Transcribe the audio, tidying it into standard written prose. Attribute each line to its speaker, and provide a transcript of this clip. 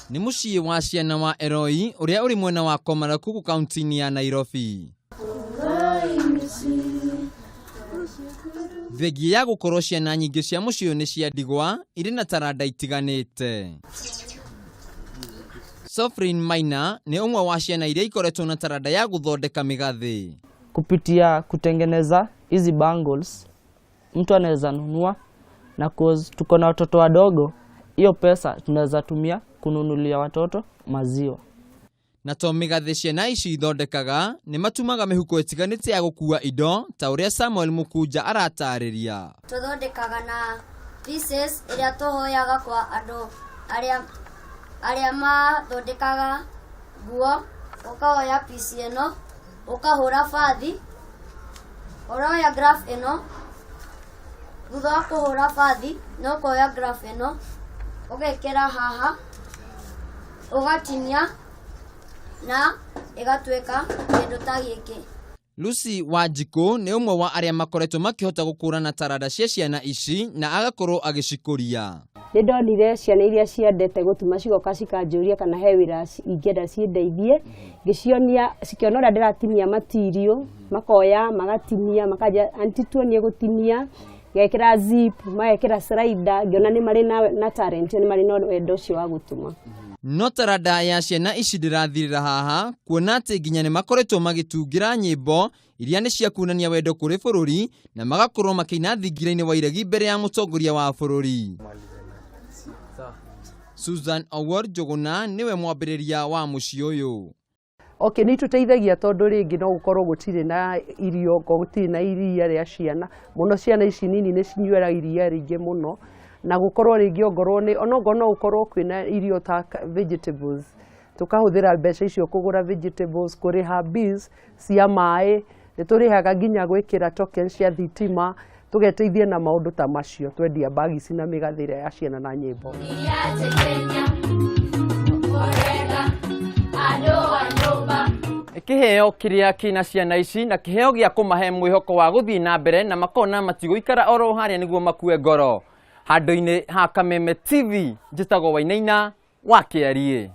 Speaker 1: Ni mucii wa Ciana wa Elroi uria uri mwena wa Komarok kaunti-ini ya Nairobi. Thegi ya gukorwo ciana nyingi cia mucii ni cia ndigwa iri na taranda itiganite. Sofrin Maina ni umwe wa ciana iria ikoretwo na taranda ya guthondeka migathi.
Speaker 2: Kupitia kutengeneza hizi bangles mtu anaweza nunua, na cause tuko na watoto wadogo, hiyo pesa tunaweza tumia kununulia watoto maziwa.
Speaker 1: Na to migathi ciana ici ithondekaga ni matumaga mihuko itiganite ya gukua indo ta uria Samuel Mukunja aratariria.
Speaker 3: Tuthondekaga na pieces iria tuhoyaga kwa andu aria mathondekaga nguo, ukahoya piece eno ukahura bathi, uroya graph eno, thutha wa kuhura bathi no ukoya graph eno ugekera haha ugatinia na igatuika kindu ta giki.
Speaker 1: Lucy Wanjiko ni umwe wa aria makoretwo makihota gukurana taranda cia ciana ici na agakorwo agicikuria.
Speaker 4: Ni ndonire ciana iria ciendete gutuma cigoka cikanjuria kana he wira ingenda ciendeithie, ngicionia cikiona uria ndiratinia material, makoya magatinia makaja anti tuonie gutinia, gekera zip, magekera slider, ngiona ni mari na talent, ni mari no wendo cio wa gutuma.
Speaker 1: No taranda ya ciana ici ndirathirira haha, kuona ati nginya ni makoretwo magitungira nyimbo iria ni cia kuonania wendo kuri bururi na magakorwo makiina thingira-ini wa iregi mbere ya mutongoria wa bururi. Susan Award Joguna niwe mwambiriria wa mucii uyu.
Speaker 5: Okay, ni tuteithagia tondu ringi no gukorwo gutire na irio, gutire na iria ria ciana muno. Ciana ici nini ni cinyuera iria ringi muno, na gukorwo ringi ongorwo ni onongo no gukorwo kwina irio ta vegetables, tukahuthira mbeca icio kugura vegetables, kuriha bills cia mai, niturihaga nginya gwikira tokens cia thitima, tugeteithie na maundu ta macio, twendia bagisi na migathire ya ciana na nyimbo.
Speaker 1: Kiheo kiria kina ciana ici na kiheo gia kumahe mwihoko wa guthii na mbere na makona matiguikara oro haria niguo makue ngoro. Handu-ini ha Kameme TV, njitagwo Wainaina Kiarie.